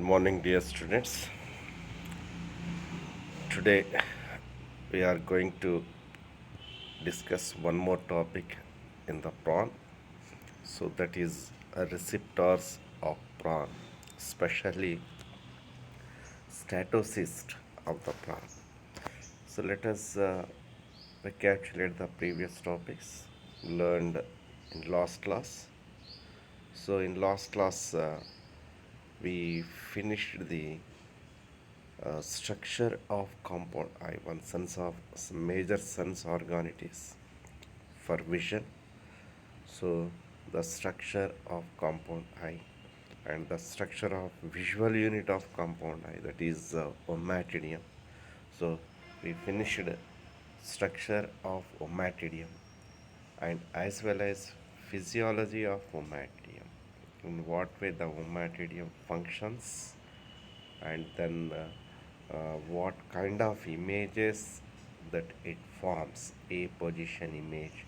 morning, dear students. Today we are going to discuss one more topic in the prawn. So that is receptors of prawn, especially statocyst of the prawn. So let us recapitulate the previous topics learned in last class. So in last class we finished the structure of compound eye, one sense of major sense organ it is for vision. So the structure of compound eye and the structure of visual unit of compound eye, that is ommatidium. So we finished structure of ommatidium and as well as physiology of ommatidium, in what way the ommatidium functions, and then what kind of images that it forms, a position image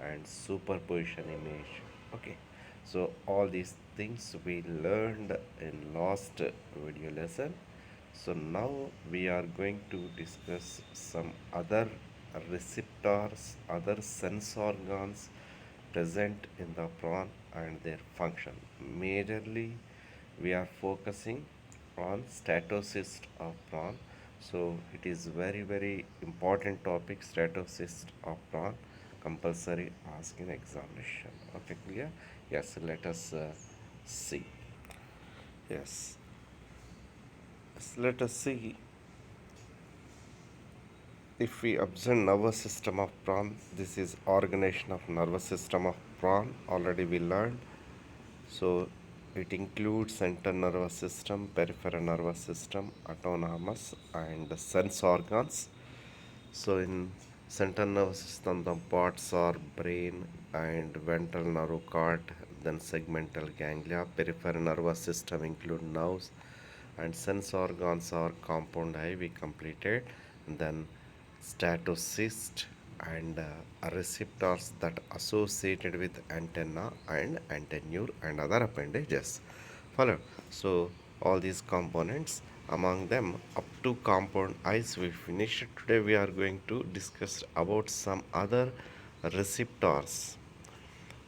and superposition image. Okay, so all these things we learned in last video lesson. So now we are going to discuss some other receptors, other sense organs present in the prawn and their function. Majorly we are focusing on statocyst of prawn. So it is very important topic, statocyst of prawn, compulsory ask in examination. Okay, clear? Yes, let us see. Yes, let us see. If we observe nervous system of prawn, this is organization of nervous system of prawn, already we learned. So it includes central nervous system, peripheral nervous system, autonomous and sense organs. So in central nervous system, the parts are brain and ventral nerve cord, then segmental ganglia. Peripheral nervous system include nerves and sense organs are compound eye we completed. Then statocyst and receptors that associated with antenna and antennule and other appendages. Follow. So all these components, among them up to compound eyes we finished. Today we are going to discuss about some other receptors,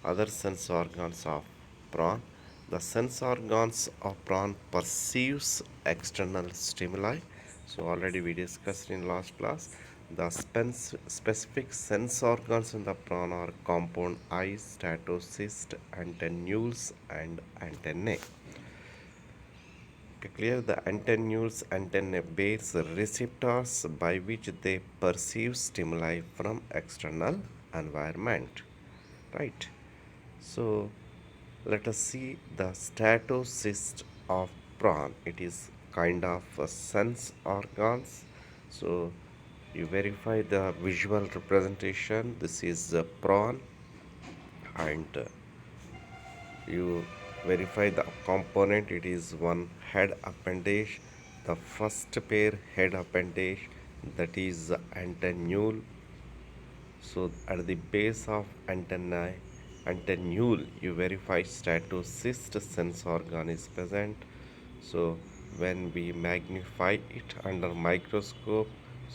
other sense organs of prawn. The sense organs of prawn perceives external stimuli. So already we discussed in last class. The specific sense organs in the prawn are compound eyes, statocyst, antennules, and antennae. Okay, clear? The antennules, antennae bears receptors by which they perceive stimuli from external environment. Right? So let us see the statocyst of prawn. It is kind of a sense organs. So you verify the visual representation. This is the prawn, and you verify the component. It is one head appendage. The first pair head appendage, that is the antennule. So at the base of antennae, antennule, you verify statocyst sense organ is present. So when we magnify it under microscope,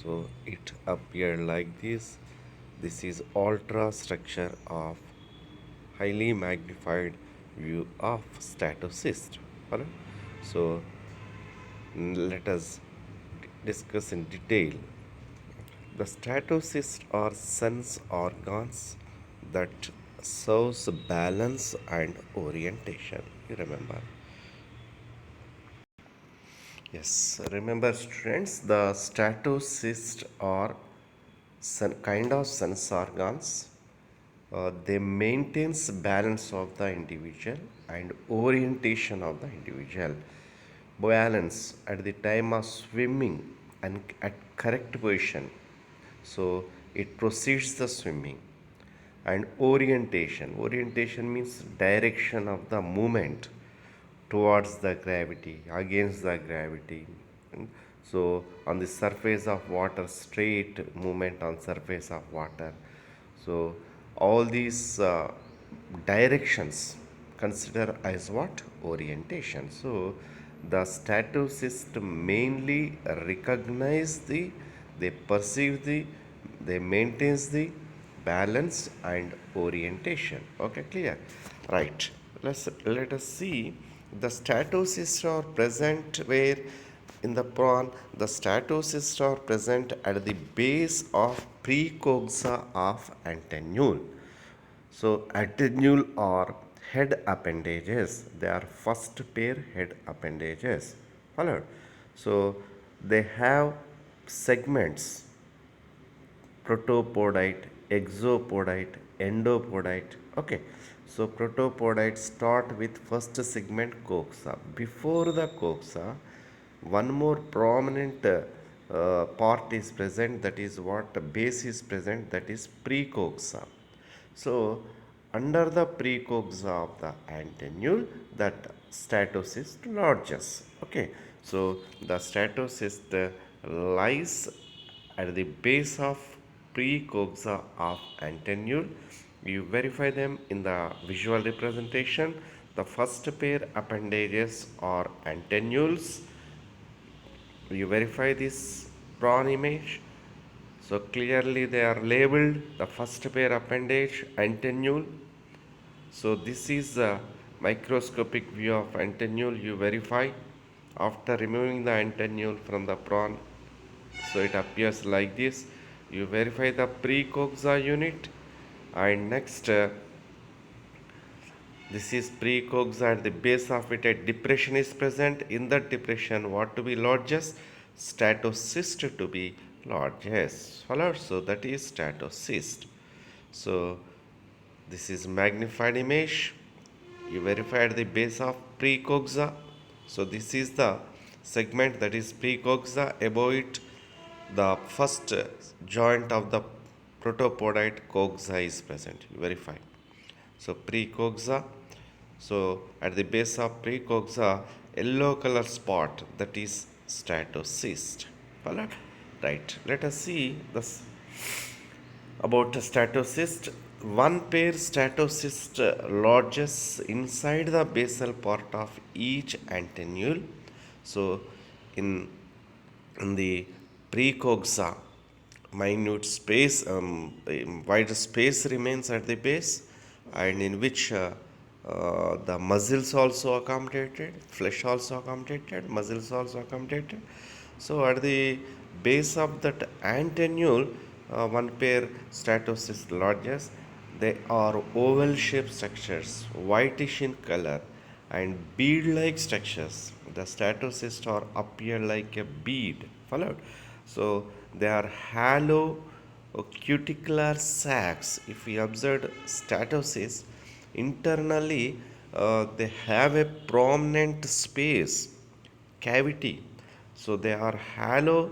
so it appeared like this. This is ultra structure of highly magnified view of statocyst. Alright? So let us discuss in detail. The statocysts are sense organs that serves balance and orientation. You remember? Yes, remember students, the statocysts are kind of sense organs. They maintains balance of the individual and orientation of the individual. Balance at the time of swimming and at correct position. So it proceeds the swimming. And orientation means direction of the movement towards the gravity, against the gravity. So on the surface of water, straight movement on surface of water. So all these directions consider as what? Orientation. So The statocyst mainly recognize they perceive they maintains the balance and orientation. Okay, clear? Right. Let us see. The statocysts are present where in the prawn the statocysts are present at the base of precoxa of antennule. So antennule are head appendages. They are first pair head appendages. Followed. So they have segments: protopodite, exopodite, endopodite. Okay. So protopodite start with first segment coxa. Before the coxa, one more prominent part is present, that is what base is present, that is precoxa. So under the precoxa of the antennule, that statocyst lodges. Okay, so the statocyst lies at the base of precoxa of antennule. You verify them in the visual representation. The first pair appendages are antennules. You verify this prawn image. So clearly they are labeled the first pair appendage antennule. So this is the microscopic view of antennule. You verify after removing the antennule from the prawn. So it appears like this. You verify the precoxa unit, and next this is precoxa. At the base of it a depression is present. In that depression, what to be largest? Statocyst to be largest. Followed. So that is statocyst. So this is magnified image. You verify at the base of precoxa. So this is the segment, that is precoxa. Above it, the first joint of the protopodite coxa is present. You verify. So precoxa. So at the base of precoxa, yellow color spot, that is statocyst. Followed? Right. Let us see this about a statocyst. One pair statocyst lodges inside the basal part of each antennule. So in the precoxa, minute space, wider space remains at the base, and in which the muscles also accommodated, flesh also accommodated, muscles also accommodated. So at the base of that antennule, one pair statocyst lodges. They are oval shaped structures, whitish in color, and bead like structures. The statocysts are appear like a bead. Followed. So they are hollow cuticular sacs. If we observe statocysts, internally they have a prominent space, cavity. So they are hollow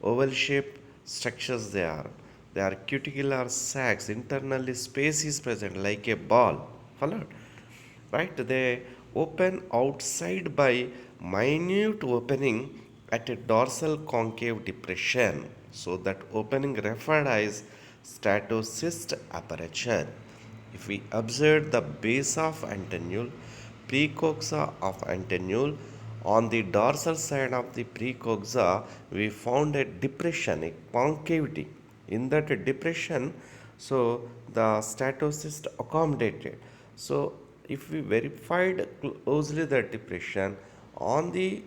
oval shaped structures. They are cuticular sacs. Internally space is present like a ball. Followed? Right? They open outside by minute opening at a dorsal concave depression. So that opening referred as statocyst aperture. If we observe the base of antennule, precoxa of antennule, on the dorsal side of the precoxa, we found a depression, a concavity. In that depression, so the statocyst accommodated. So if we verified closely the depression, on the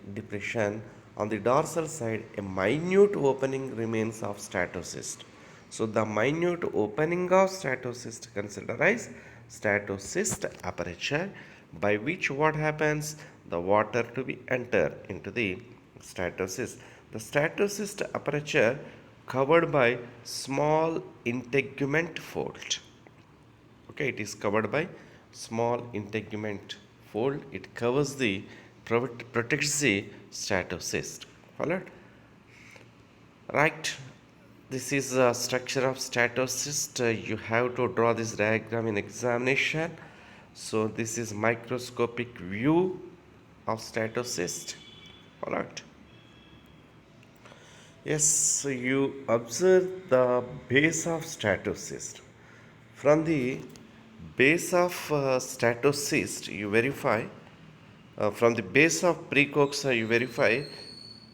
dorsal side, a minute opening remains of statocyst. So the minute opening of statocyst considered as statocyst aperture, by which what happens, the water to be enter into the statocyst. The statocyst aperture covered by small integument fold. Okay, it is covered by small integument fold. It covers the protects the statocyst. Followed? Right. This is the structure of statocyst. You have to draw this diagram in examination. So this is microscopic view of statocyst. Alright. Yes, so you observe the base of statocyst. From the base of statocyst, you verify From the base of precoxa, you verify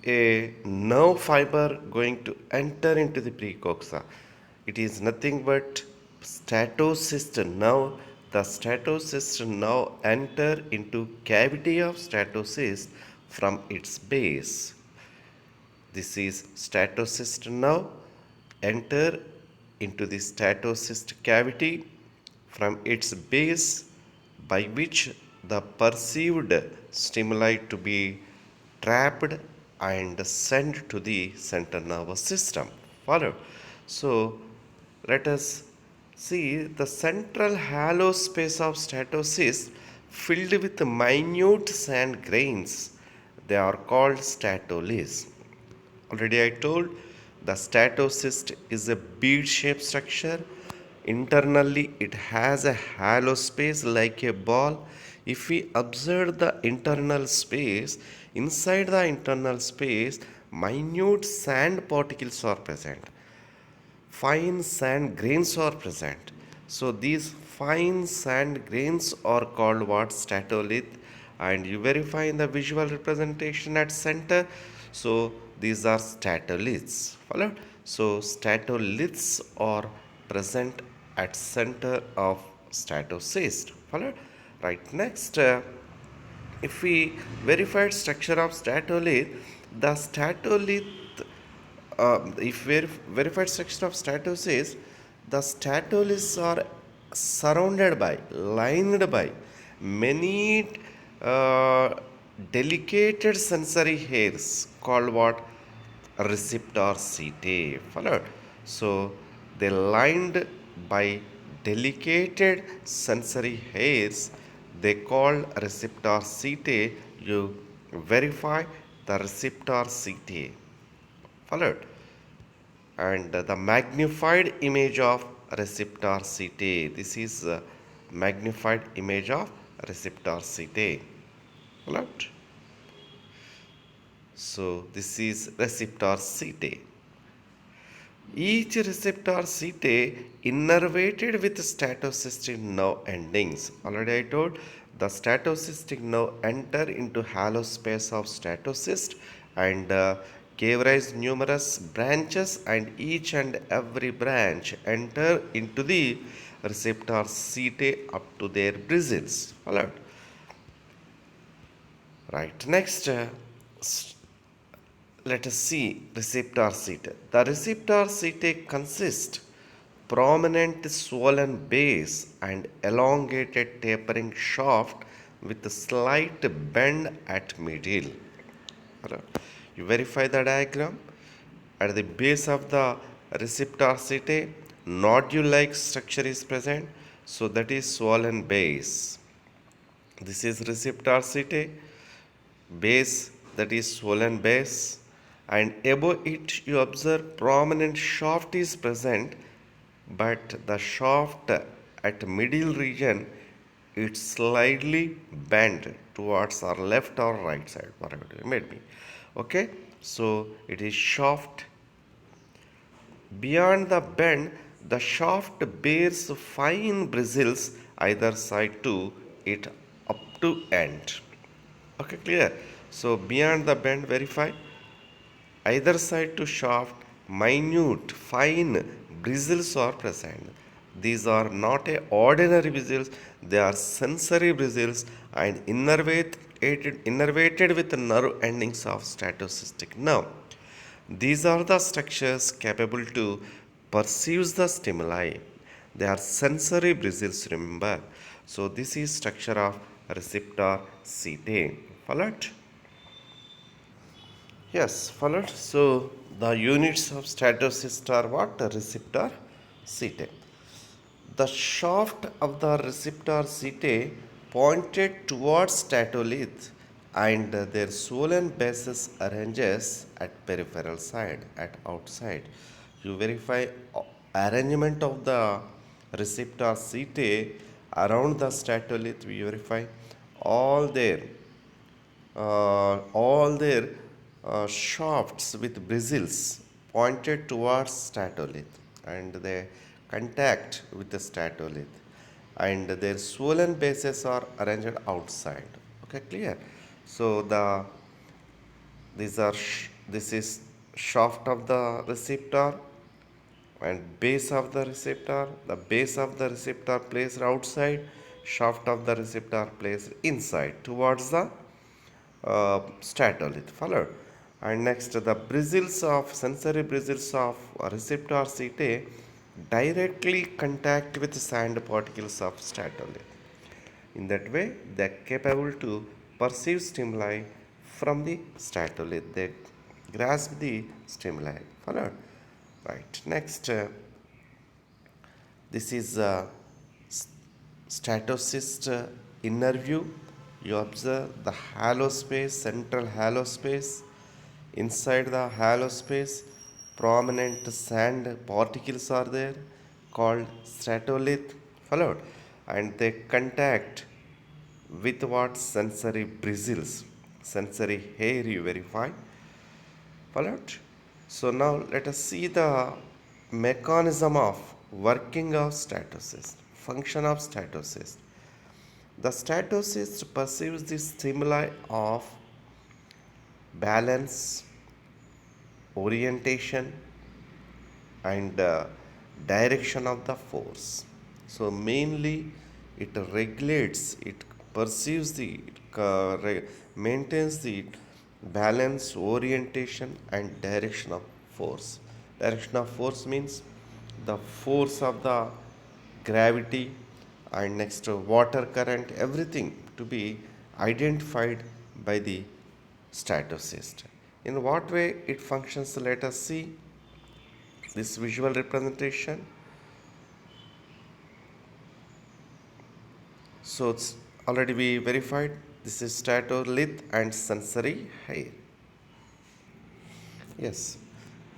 a nerve fiber going to enter into the precoxa. It is nothing but statocyst nerve. The statocyst nerve enter into cavity of statocyst from its base. This is statocyst nerve enter into the statocyst cavity from its base, by which the perceived stimuli to be trapped and sent to the central nervous system. Follow? So let us see the central hollow space of statocyst filled with minute sand grains. They are called statoliths. Already I told the statocyst is a bead shaped structure. Internally, it has a hollow space like a ball. If we observe the internal space, inside the internal space, minute sand particles are present, fine sand grains are present. So these fine sand grains are called what? Statolith. And you verify in the visual representation at center. So these are statoliths. Follow? So statoliths are present at center of statocyst. Follow? Right. Next, if we verified structure of statolith, the statolith if verified structure of statocyst, the statoliths are surrounded by, lined by many uh, delicate sensory hairs called what? Receptor City. Followed. So they lined by delicate sensory hairs. They call receptor City. You verify the receptor City. Followed. And the magnified image of receptor CT. This is a magnified image of receptor CT. Right? So this is receptor CT. Each receptor CT innervated with statocystic nerve endings. Already I told the statocystic nerve enter into hollow space of statocyst and gave rise numerous branches, and each and every branch enter into the receptor CT up to their bristles. Alright. Right. Next, let us see receptor seat. The receptor seat consists prominent swollen base and elongated tapering shaft with a slight bend at middle. You verify the diagram. At the base of the receptor seat, nodule-like structure is present. So that is swollen base. This is receptor seat, base, that is swollen base, and above it you observe prominent shaft is present, but the shaft at middle region it's slightly bent towards our left or right side, whatever it may be. Okay, so it is shaft. Beyond the bend, the shaft bears fine bristles either side to it up to end. Okay, clear. So beyond the bend, verify either side to shaft, minute, fine bristles are present. These are not a ordinary bristles; they are sensory bristles and innervated with nerve endings of statocystic nerve. These are the structures capable to perceive the stimuli. They are sensory bristles, remember. So this is structure of receptor CT. Followed? Yes, followed. So the units of statocyst are what? Receptor CT. The shaft of the receptor CT pointed towards statolith and their swollen bases arranges at peripheral side, at outside. You verify arrangement of the receptor CT around the statolith. We verify all their shafts with bristles pointed towards statolith, and they contact with the statolith, and their swollen bases are arranged outside. Okay, clear. So this is shaft of the receptor and base of the receptor. The base of the receptor placed outside, shaft of the receptor placed inside towards the statolith. Followed. And next, the bristles of sensory bristles of receptor city directly contact with sand particles of statolith. In that way, they are capable to perceive stimuli from the statolith. They grasp the stimuli. Followed? Right. Next, this is Statocyst inner view. You observe the hollow space, central hollow space. Inside the hollow space, prominent sand particles are there called stratolith. Followed, and they contact with what sensory bristles, sensory hair. You verify. Followed. So now let us see the mechanism of working of statocyst, function of statocyst. The statocyst perceives the stimuli of balance, orientation, and direction of the force. So mainly it regulates, it perceives the, maintains the balance, orientation, and direction of force. Direction of force means the force of the gravity and next water current, everything to be identified by the statocyst. In what way it functions, let us see this visual representation. So it's already we verified this is statolith and sensory hair. Yes.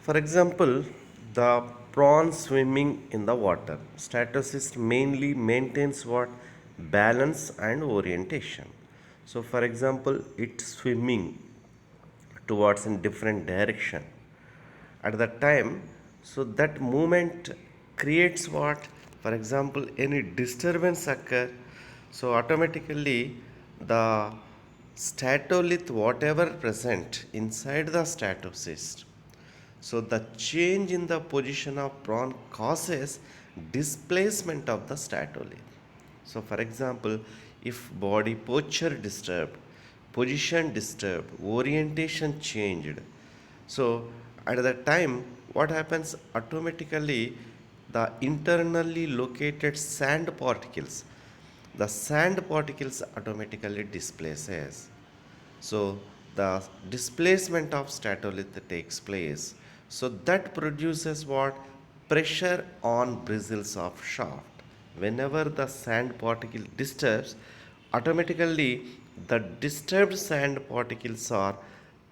For example, the prawn swimming in the water. Statocyst mainly maintains what? Balance and orientation. So for example, it's swimming towards in different direction at that time. So that movement creates what? For example, any disturbance occur, so automatically the statolith whatever present inside the statocyst, so the change in the position of prawn causes displacement of the statolith. So for example, if body posture disturbed, position disturbed, orientation changed, so at that time what happens? Automatically the internally located sand particles, the sand particles automatically displaces. So the displacement of statolith takes place. So that produces what? Pressure on bristles of shaft. Whenever the sand particle disturbs, automatically the disturbed sand particles are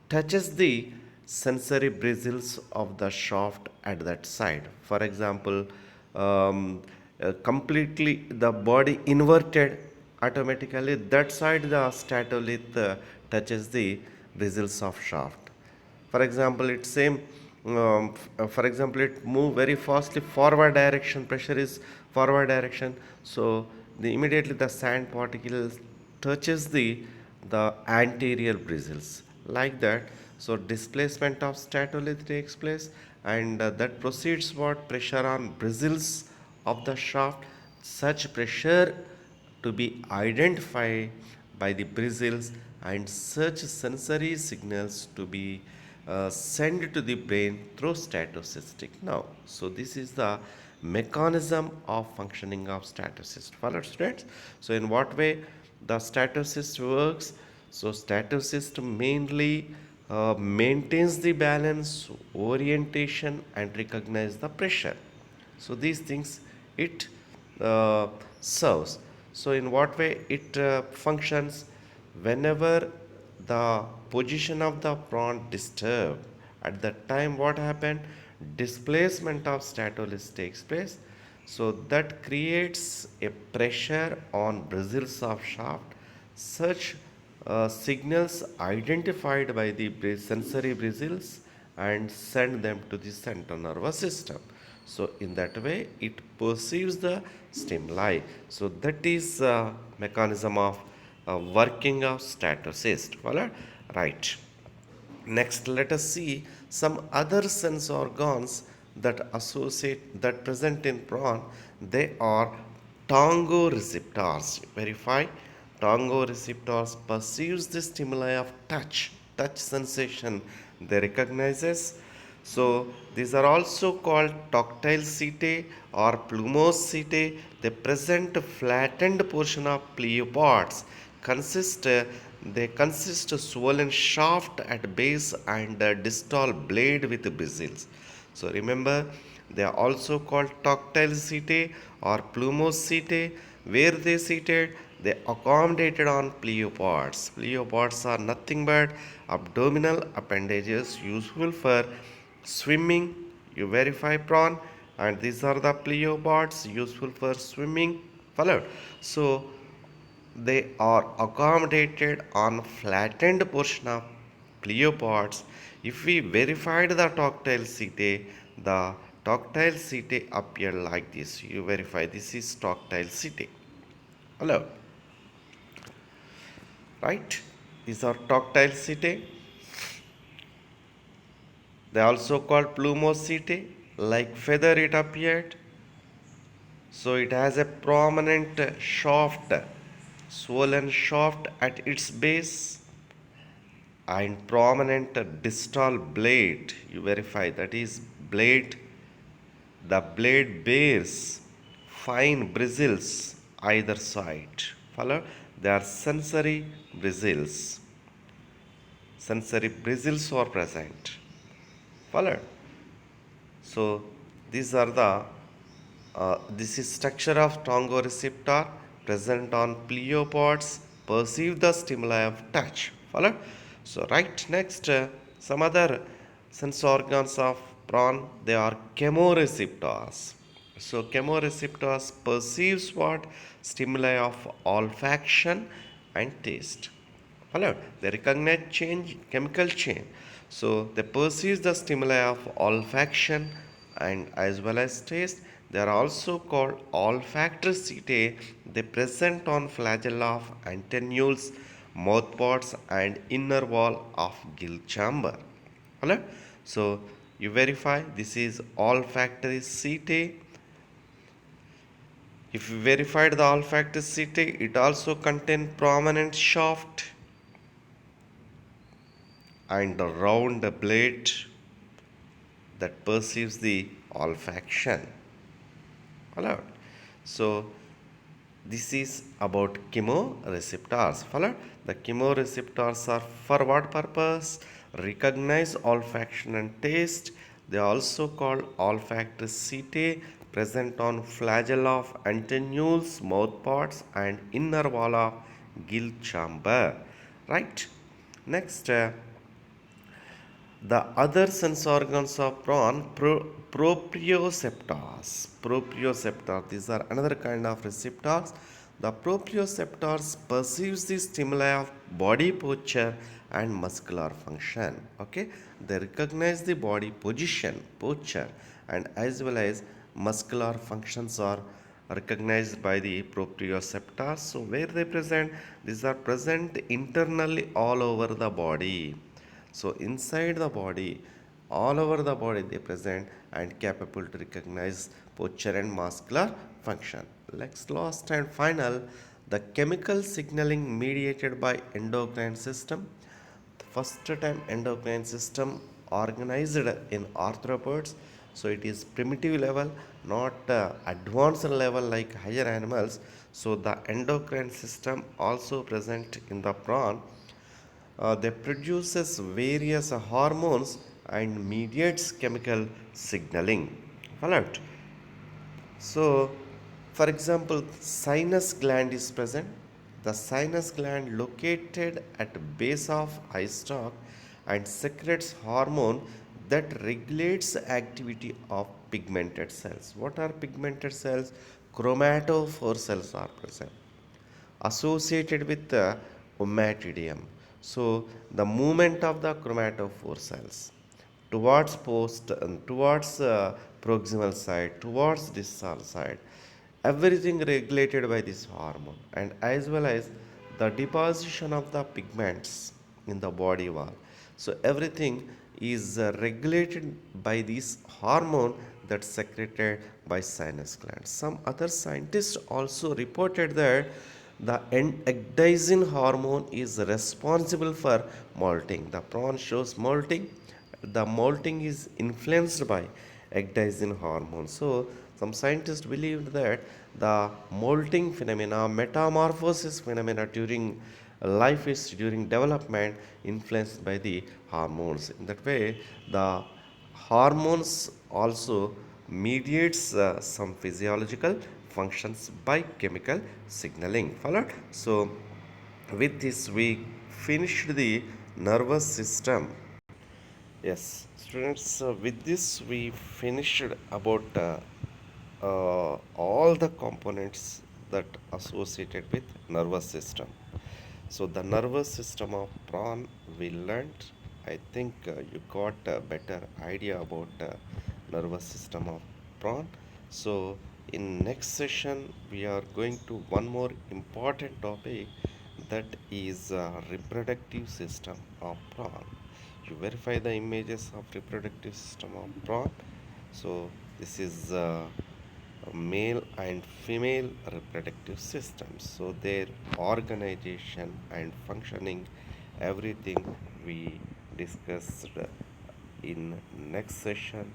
touches the sensory bristles of the shaft at that side. For example, completely the body inverted, automatically that side the statolith touches the bristles of shaft. For example, it same. For example, it move very fastly forward direction. Pressure is forward direction. So immediately the sand particles touches the anterior bristles like that. So displacement of statolith takes place, and that proceeds what? Pressure on bristles of the shaft. Such pressure to be identified by the bristles, and such sensory signals to be sent to the brain through statocystic nerve. So this is the mechanism of functioning of statocyst. Follow, students? So in what way the statocyst works? So statocyst mainly maintains the balance, orientation, and recognize the pressure. So these things it uh, serves. So in what way it functions? Whenever the position of the prawn disturbed, at that time what happened? Displacement of statolith takes place. So that creates a pressure on bristles of shaft. Such signals identified by the sensory bristles and send them to the central nervous system. So in that way it perceives the stimuli. So that is mechanism of working of statocyst. Follow? Right. Next, let us see some other sense organs that present in prawn. They are tango receptors. Verify. Tango receptors perceives the stimuli of touch sensation. They recognizes. So these are also called tactile setae or plumose setae. They present flattened portion of pleopods. Consist they consist swollen shaft at base and a distal blade with bristles. So remember, they are also called tactile setae or plumose setae. Where they seated? They accommodated on pleopods. Pleopods are nothing but abdominal appendages useful for swimming. You verify prawn, and these are the pleopods useful for swimming. Followed. So they are accommodated on flattened portion of pleopods. If we verified the tactile setae, the tactile setae appear like this. You verify this is tactile setae. Hello, right? These are tactile setae. They are also called plumosetae. Like feather, it appeared. So it has a prominent shaft, swollen shaft at its base, and prominent distal blade. You verify that is blade. The blade bears fine bristles either side. Follow? They are sensory bristles. Sensory bristles are present. Follow? So these are the this is structure of receptor present on pleopods, perceive the stimuli of touch. Follow? So right next, some other sense organs of prawn, they are chemoreceptors. So chemoreceptors perceives what? Stimuli of olfaction and taste. Hello, they recognize change, chemical change. So they perceive the stimuli of olfaction and as well as taste. They are also called olfactory setae. They present on flagella of antennules, mouthparts, and inner wall of gill chamber. Hello. So you verify this is olfactory setae. If you verified the olfactory setae, it also contains prominent shaft and a round blade that perceives the olfaction. Followed. So this is about chemoreceptors. Followed. The chemoreceptors are for what purpose? Recognize olfaction and taste. They are also called olfactory setae, present on flagella of antennules, mouthparts, and inner wall of gill chamber. Right. Next. The other sense organs of prawn, proprioceptors. Proprioceptors, these are another kind of receptors. The proprioceptors perceives the stimuli of body posture and muscular function. Okay, they recognize the body position, posture, and as well as muscular functions are recognized by the proprioceptors. So where they present? These are present internally all over the body. So inside the body, all over the body they present and capable to recognize posture and muscular function. Next, last and final, the chemical signaling mediated by endocrine system. First time endocrine system organized in arthropods. So it is primitive level, not advanced level like higher animals. So the endocrine system also present in the prawn. They produces various hormones and mediates chemical signaling. Alright. So, for example, sinus gland is present. The sinus gland located at base of eye stalk and secretes hormone that regulates the activity of pigmented cells. What are pigmented cells? Chromatophore cells are present associated with the omatidium. So the movement of the chromatophore cells towards towards proximal side, towards distal side, everything regulated by this hormone, and as well as the deposition of the pigments in the body wall. So everything is regulated by this hormone that's secreted by sinus glands. Some other scientists also reported that the ecdysone hormone is responsible for molting. The prawn shows molting. The molting is influenced by ecdysone hormone. So some scientists believed that the molting phenomena, metamorphosis phenomena during life is during development influenced by the hormones. In that way, the hormones also mediates some physiological functions by chemical signaling. Followed. So with this we finished the nervous system. Yes, students, with this we finished about all the components that associated with nervous system. So the nervous system of prawn we learned. I think you got a better idea about nervous system of prawn. So in next session we are going to one more important topic, that is reproductive system of prawn. You verify the images of reproductive system of prawn. So this is male and female reproductive systems. So their organization and functioning, everything we discussed in next session.